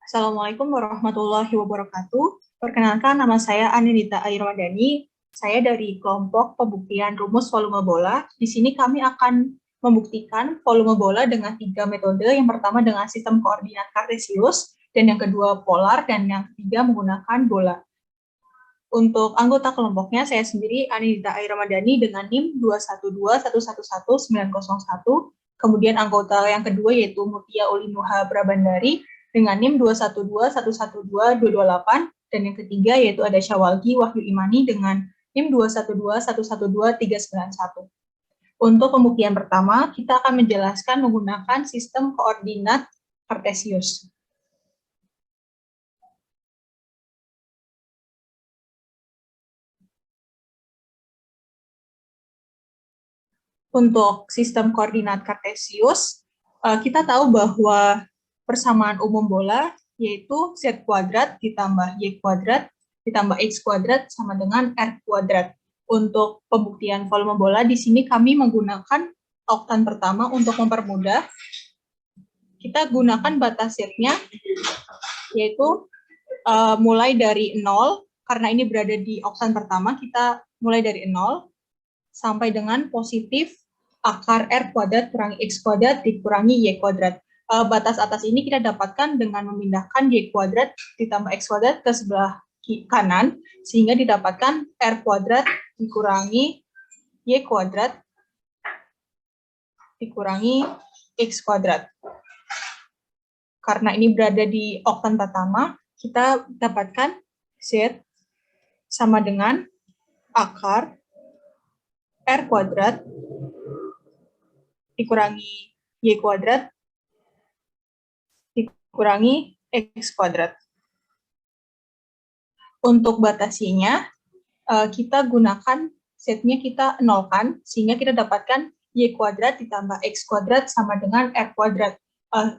Assalamualaikum warahmatullahi wabarakatuh. Perkenalkan, nama saya Anindita Airmadani. Saya dari kelompok pembuktian rumus volume bola. Di sini kami akan membuktikan volume bola dengan 3 metode. Yang pertama dengan sistem koordinat kartesius, dan yang kedua polar, dan yang ketiga menggunakan bola. Untuk anggota kelompoknya, saya sendiri Anindita Airmadani dengan NIM 212111901. Kemudian anggota yang kedua yaitu Mutia Ulinuha Prabandari dengan NIM 212111228, dan yang ketiga yaitu ada Syawalgi Wahyu Imani dengan NIM 212112391. Untuk pembuktian pertama, kita akan menjelaskan menggunakan sistem koordinat kartesius. Untuk sistem koordinat kartesius, kita tahu bahwa persamaan umum bola yaitu z kuadrat ditambah y kuadrat ditambah x kuadrat sama dengan r kuadrat. Untuk pembuktian volume bola di sini kami menggunakan oktan pertama untuk mempermudah. Kita gunakan batas z-nya yaitu mulai dari 0, karena ini berada di oktan pertama, kita mulai dari 0 sampai dengan positif akar r kuadrat kurangi x kuadrat dikurangi y kuadrat. Batas atas ini kita dapatkan dengan memindahkan y kuadrat ditambah x kuadrat ke sebelah kanan, sehingga didapatkan r kuadrat dikurangi y kuadrat dikurangi x kuadrat. Karena ini berada di oktan pertama, kita dapatkan z sama dengan akar r kuadrat dikurangi y kuadrat dikurangi x kuadrat. Untuk batas y-nya, kita gunakan z-nya kita nolkan, sehingga kita dapatkan y kuadrat ditambah x kuadrat sama dengan r kuadrat.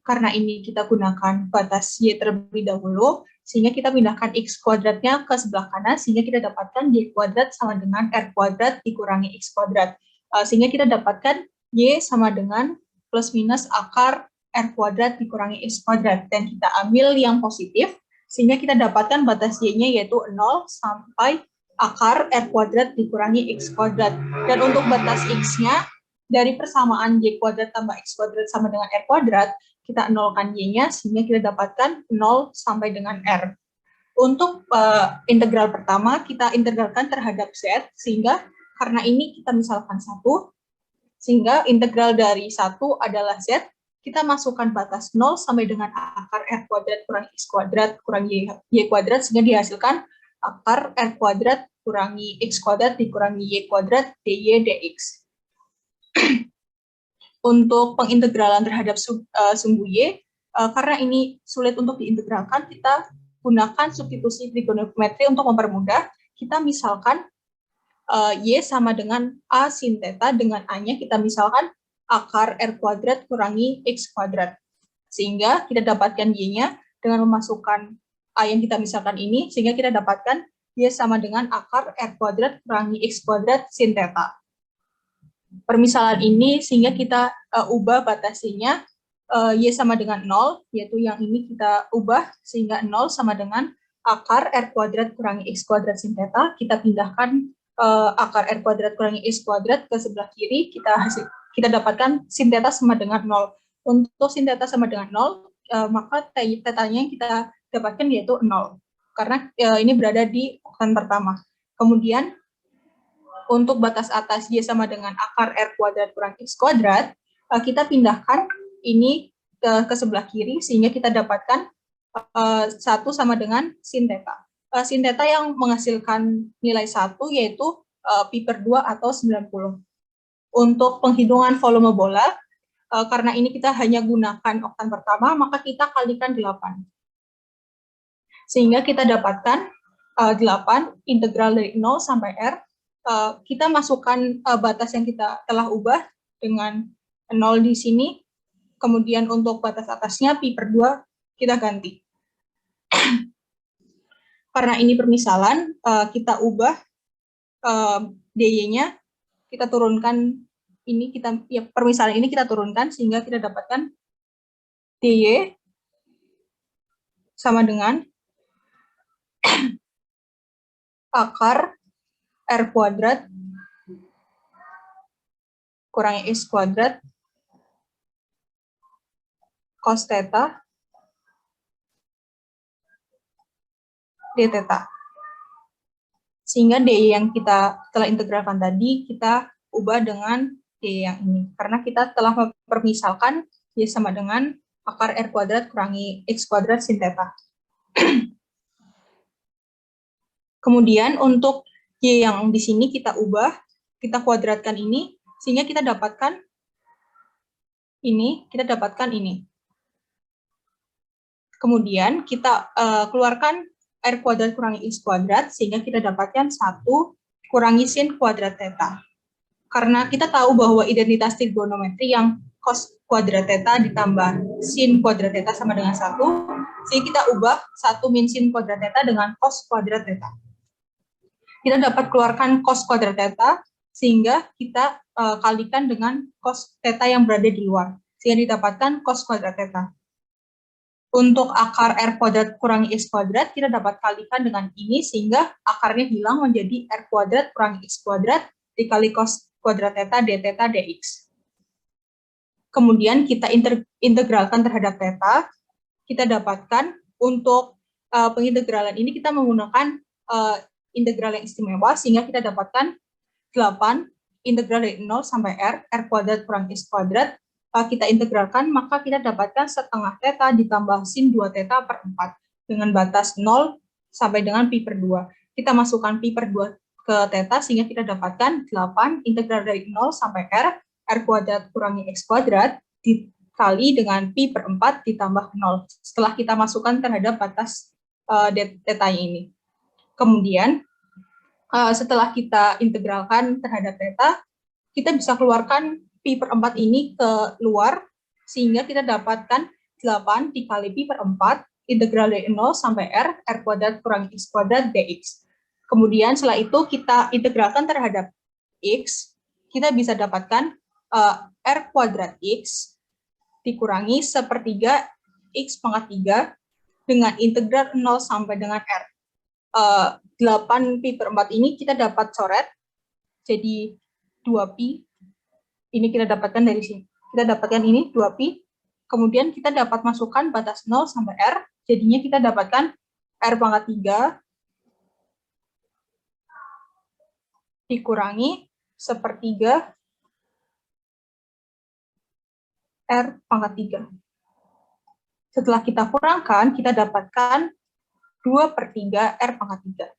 Karena ini kita gunakan batas y terlebih dahulu, sehingga kita pindahkan x kuadratnya ke sebelah kanan, sehingga kita dapatkan y kuadrat sama dengan r kuadrat dikurangi x kuadrat. Sehingga kita dapatkan y sama dengan plus minus akar r kuadrat dikurangi x kuadrat, dan kita ambil yang positif, sehingga kita dapatkan batas y-nya yaitu 0 sampai akar r kuadrat dikurangi x kuadrat. Dan untuk batas x-nya, dari persamaan y kuadrat tambah x kuadrat sama dengan r kuadrat, kita nolkan y-nya, sehingga kita dapatkan 0 sampai dengan r. Untuk integral pertama, kita integralkan terhadap z, sehingga karena ini kita misalkan 1, sehingga integral dari 1 adalah z, kita masukkan batas 0 sampai dengan akar r kuadrat kurangi x kuadrat kurangi y kuadrat, sehingga dihasilkan akar r kuadrat kurangi x kuadrat dikurangi y kuadrat dy dx. Untuk pengintegralan terhadap sumbu y, karena ini sulit untuk diintegralkan, kita gunakan substitusi trigonometri untuk mempermudah. Kita misalkan y sama dengan a sin theta, dengan a-nya kita misalkan akar r kuadrat kurangi x kuadrat, sehingga kita dapatkan y-nya dengan memasukkan a yang kita misalkan ini, sehingga kita dapatkan y sama dengan akar r kuadrat kurangi x kuadrat sin theta. Permisalan ini sehingga kita ubah batas y-nya, y sama dengan 0, yaitu yang ini kita ubah sehingga 0 sama dengan akar r kuadrat kurangi x kuadrat sin theta. Kita pindahkan akar r kuadrat kurangi x kuadrat ke sebelah kiri, kita dapatkan sin theta sama dengan 0. Untuk sin theta sama dengan 0, maka theta-nya yang kita dapatkan yaitu 0, karena ini berada di oktan pertama. Kemudian untuk batas atas y sama dengan akar r kuadrat kurang x kuadrat, kita pindahkan ini ke sebelah kiri, sehingga kita dapatkan 1 sama dengan sin theta. Sin theta yang menghasilkan nilai 1 yaitu pi per 2 atau 90. Untuk penghitungan volume bola, karena ini kita hanya gunakan oktan pertama, maka kita kalikan 8. Sehingga kita dapatkan 8 integral dari 0 sampai r. Kita masukkan batas yang kita telah ubah dengan 0 di sini, kemudian untuk batas atasnya pi per 2 kita ganti. Karena ini permisalan, kita ubah dy-nya, kita turunkan ini, permisalan ini kita turunkan, sehingga kita dapatkan dy sama dengan akar R kuadrat kurangi X kuadrat cos theta d theta. Sehingga D yang kita telah integralkan tadi, kita ubah dengan D yang ini. Karena kita telah mempermisalkan Y sama dengan akar R kuadrat kurangi X kuadrat sin theta. Kemudian untuk Y yang di sini kita ubah, kita kuadratkan ini, sehingga kita dapatkan ini, Kemudian kita keluarkan R kuadrat kurangi X kuadrat, sehingga kita dapatkan 1 kurangi sin kuadrat theta. Karena kita tahu bahwa identitas trigonometri yang cos kuadrat theta ditambah sin kuadrat theta sama dengan 1, sehingga kita ubah 1 min sin kuadrat theta dengan cos kuadrat theta. Kita dapat keluarkan cos kuadrat theta, sehingga kita kalikan dengan cos theta yang berada di luar, sehingga didapatkan cos kuadrat theta. Untuk akar R kuadrat kurangi X kuadrat, kita dapat kalikan dengan ini, sehingga akarnya hilang menjadi R kuadrat kurangi X kuadrat dikali cos kuadrat theta d theta dx. Kemudian kita integralkan terhadap theta, kita dapatkan untuk pengintegralan ini kita menggunakan integral yang istimewa, sehingga kita dapatkan 8 integral dari 0 sampai R kuadrat kurang X kuadrat, kita integralkan, maka kita dapatkan setengah theta ditambah sin 2 theta per 4, dengan batas 0 sampai dengan pi per 2. Kita masukkan pi per 2 ke theta, sehingga kita dapatkan 8 integral dari 0 sampai R kuadrat kurangi X kuadrat, dikali dengan pi per 4 ditambah 0, setelah kita masukkan terhadap batas theta ini. Kemudian, setelah kita integralkan terhadap theta, kita bisa keluarkan pi per 4 ini ke luar, sehingga kita dapatkan 8 dikali pi per 4, integral dari 0 sampai R kuadrat kurangi X kuadrat dx. Kemudian setelah itu kita integralkan terhadap X, kita bisa dapatkan R kuadrat X dikurangi 1/3 X pangkat 3 dengan integral 0 sampai dengan R. 8 pi per 4 ini kita dapat coret, jadi 2 pi. Ini kita dapatkan dari sini. Kita dapatkan ini 2 pi. Kemudian kita dapat masukkan batas 0 sampai R. Jadinya kita dapatkan R pangkat 3 dikurangi 1/3 R pangkat 3. Setelah kita kurangkan, kita dapatkan 2/3 R pangkat 3.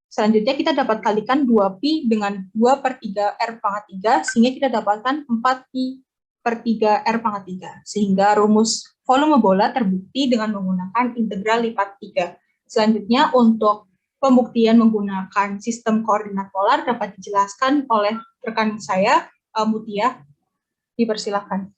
Selanjutnya kita dapat kalikan 2pi dengan 2/3 R pangkat 3, sehingga kita dapatkan 4pi per 3 R pangkat 3. Sehingga rumus volume bola terbukti dengan menggunakan integral lipat 3. Selanjutnya untuk pembuktian menggunakan sistem koordinat polar dapat dijelaskan oleh rekan saya, Mutia. Dipersilahkan.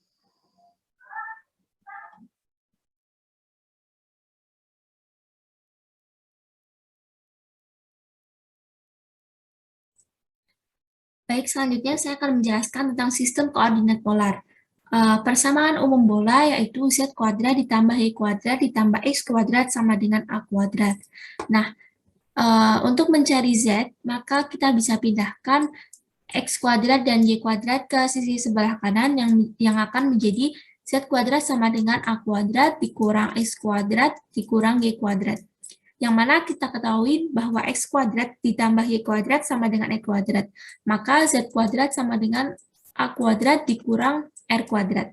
Baik, selanjutnya saya akan menjelaskan tentang sistem koordinat polar. Persamaan umum bola yaitu Z kuadrat ditambah Y kuadrat ditambah X kuadrat sama dengan A kuadrat. Nah, untuk mencari Z, maka kita bisa pindahkan X kuadrat dan Y kuadrat ke sisi sebelah kanan yang akan menjadi Z kuadrat sama dengan A kuadrat dikurang X kuadrat dikurang Y kuadrat. Yang mana kita ketahui bahwa X kuadrat ditambah Y kuadrat sama dengan E kuadrat. Maka Z kuadrat sama dengan A kuadrat dikurang R kuadrat.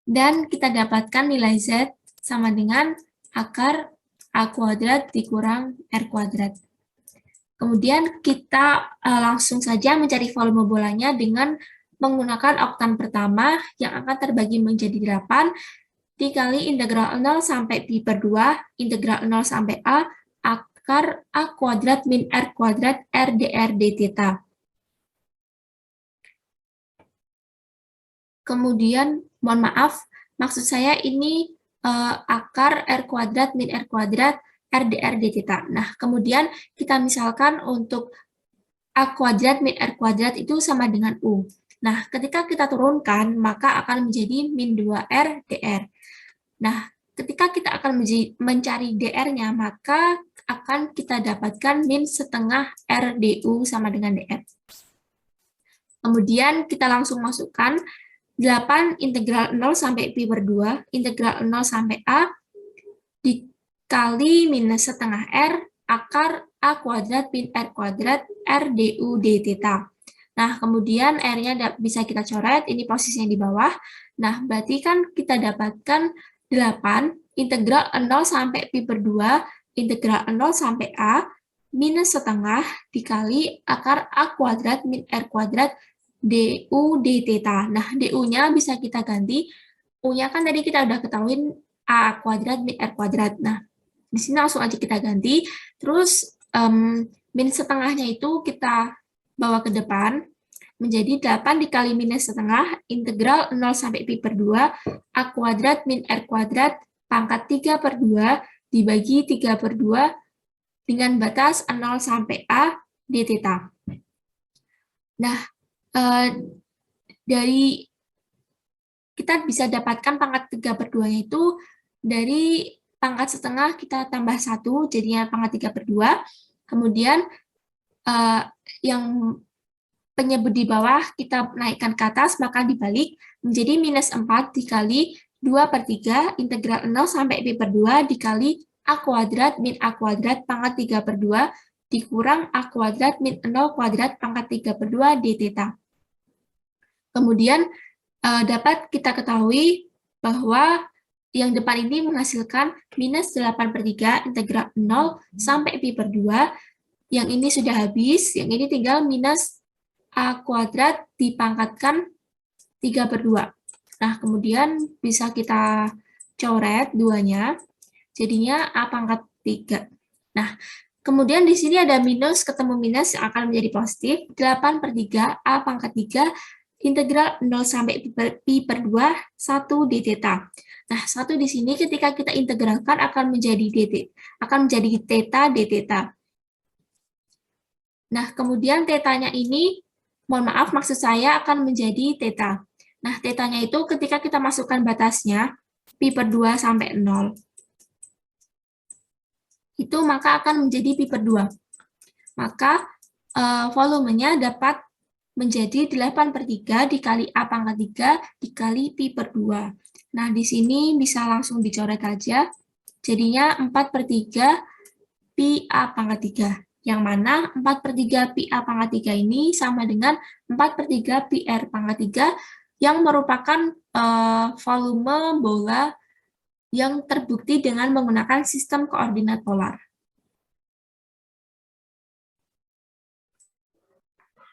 Dan kita dapatkan nilai Z sama dengan akar A kuadrat dikurang R kuadrat. Kemudian kita langsung saja mencari volume bolanya dengan menggunakan oktan pertama yang akan terbagi menjadi 8, dikali integral 0 sampai pi per 2, integral 0 sampai A, akar A kuadrat min R kuadrat R dr d theta. Kemudian, mohon maaf, maksud saya ini akar R kuadrat min R kuadrat R dr d theta. Nah, kemudian kita misalkan untuk A kuadrat min R kuadrat itu sama dengan U. Nah, ketika kita turunkan, maka akan menjadi min 2R dr. Nah, ketika kita akan mencari DR-nya, maka akan kita dapatkan min setengah R DU sama dengan DR. Kemudian kita langsung masukkan 8 integral 0 sampai pi per 2, integral 0 sampai A, dikali minus setengah R, akar A kuadrat min R kuadrat, R DU d theta. Nah, kemudian R-nya bisa kita coret, ini posisinya di bawah. Nah, berarti kan kita dapatkan 8 integral 0 sampai pi per 2, integral 0 sampai A, minus setengah dikali akar A kuadrat min R kuadrat, DU d theta. Nah, DU-nya bisa kita ganti. U-nya kan tadi kita udah ketahuin A kuadrat min R kuadrat. Nah, di sini langsung aja kita ganti. Terus, min setengahnya itu kita bawa ke depan. Menjadi 8 dikali minus setengah, integral 0 sampai pi per 2, A kuadrat min R kuadrat, pangkat 3 per 2, dibagi 3 per 2, dengan batas 0 sampai A d theta. Nah, dari kita bisa dapatkan pangkat 3 per 2 itu dari pangkat setengah kita tambah 1, jadinya pangkat 3 per 2. Kemudian yang penyebut di bawah kita naikkan ke atas, maka dibalik menjadi minus 4 dikali 2 per 3 integral 0 sampai pi per 2 dikali A kuadrat min A kuadrat pangkat 3 per 2 dikurang A kuadrat min 0 kuadrat pangkat 3 per 2 d theta. Kemudian dapat kita ketahui bahwa yang depan ini menghasilkan minus 8 per 3 integral 0 sampai pi per 2. Yang ini sudah habis, yang ini tinggal minus A kuadrat dipangkatkan 3 per 2. Nah, kemudian bisa kita coret 2-nya, jadinya A pangkat 3. Nah, kemudian di sini ada minus ketemu minus yang akan menjadi positif, 8 per 3 A pangkat 3 integral 0 sampai pi per 2, 1 d theta. Nah, 1 di sini ketika kita integralkan akan menjadi theta d theta. Nah, kemudian theta-nya ini, mohon maaf maksud saya akan menjadi theta. Nah, theta-nya itu ketika kita masukkan batasnya, pi per 2 sampai 0, itu maka akan menjadi pi per 2. Maka volumenya dapat menjadi 8 per 3 dikali A pangkat 3 dikali pi per 2. Nah, di sini bisa langsung dicoret aja. Jadinya 4 per 3 pi A pangkat 3. Yang mana 4 per 3 pi A pangkat 3 ini sama dengan 4 per 3 pi R pangkat 3 yang merupakan volume bola yang terbukti dengan menggunakan sistem koordinat polar.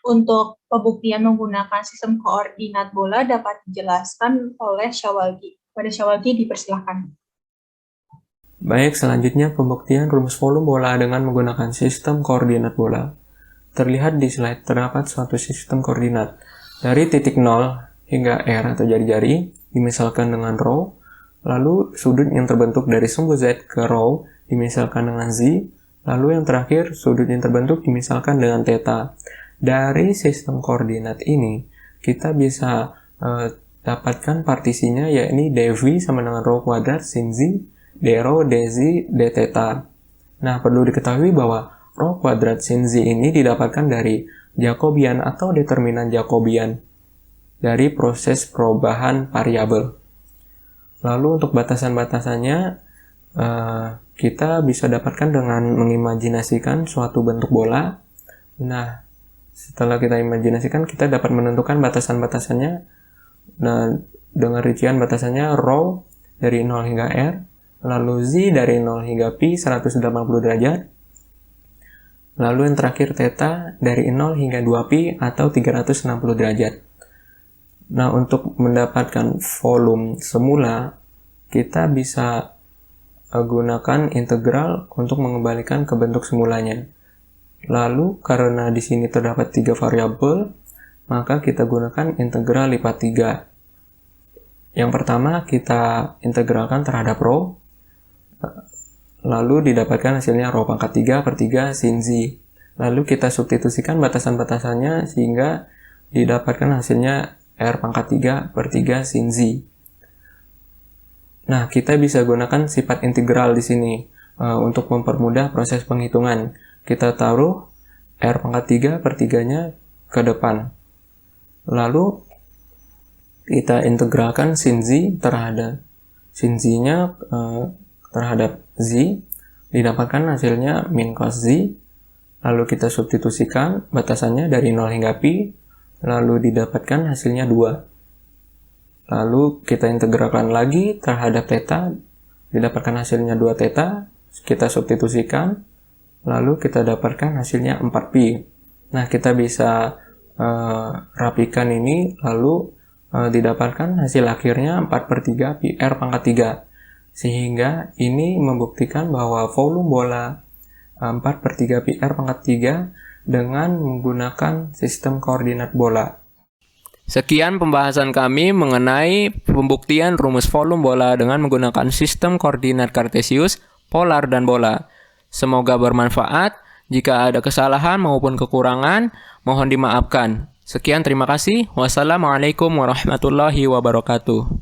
Untuk pembuktian menggunakan sistem koordinat bola dapat dijelaskan oleh Syawalgi. Pada Syawalgi dipersilakan. Baik, selanjutnya pembuktian rumus volume bola dengan menggunakan sistem koordinat bola. Terlihat di slide terdapat suatu sistem koordinat. Dari titik 0 hingga R atau jari-jari, dimisalkan dengan rho, lalu sudut yang terbentuk dari sumbu Z ke rho, dimisalkan dengan Z, lalu yang terakhir sudut yang terbentuk dimisalkan dengan theta. Dari sistem koordinat ini, kita bisa dapatkan partisinya, yakni dV sama dengan rho kuadrat sin Z, d rho, dz, d theta. Nah, perlu diketahui bahwa rho kuadrat sin Z ini didapatkan dari Jacobian atau determinan Jacobian dari proses perubahan variabel. Lalu untuk batasan-batasannya, kita bisa dapatkan dengan mengimajinasikan suatu bentuk bola. Nah, setelah kita imajinasikan, kita dapat menentukan batasan-batasannya. Nah, dengan rincian batasannya rho dari 0 hingga R, lalu Z dari 0 hingga pi 180 derajat, lalu yang terakhir theta dari 0 hingga 2pi atau 360 derajat. Nah, untuk mendapatkan volume semula, kita bisa gunakan integral untuk mengembalikan ke bentuk semulanya. Lalu, karena di sini terdapat 3 variabel, maka kita gunakan integral lipat 3. Yang pertama, kita integralkan terhadap rho, lalu didapatkan hasilnya rho pangkat 3 per 3 sin Z. Lalu kita substitusikan batasan-batasannya sehingga didapatkan hasilnya R pangkat 3 per 3 sin Z. Nah, kita bisa gunakan sifat integral di sini untuk mempermudah proses penghitungan. Kita taruh R pangkat 3 per 3-nya ke depan. Lalu kita integralkan sin Z terhadap sin Z-nya terhadap Z, didapatkan hasilnya min cos Z. Lalu kita substitusikan batasannya dari 0 hingga pi, lalu didapatkan hasilnya 2. Lalu kita integralkan lagi terhadap theta, didapatkan hasilnya 2 theta, kita substitusikan, lalu kita dapatkan hasilnya 4pi. Nah, kita bisa rapikan ini, lalu didapatkan hasil akhirnya 4/3 pi R pangkat 3. Sehingga ini membuktikan bahwa volume bola 4/3 pi R pangkat 3 dengan menggunakan sistem koordinat bola. Sekian pembahasan kami mengenai pembuktian rumus volume bola dengan menggunakan sistem koordinat kartesius, polar, dan bola. Semoga bermanfaat. Jika ada kesalahan maupun kekurangan, mohon dimaafkan. Sekian, terima kasih. Wassalamualaikum warahmatullahi wabarakatuh.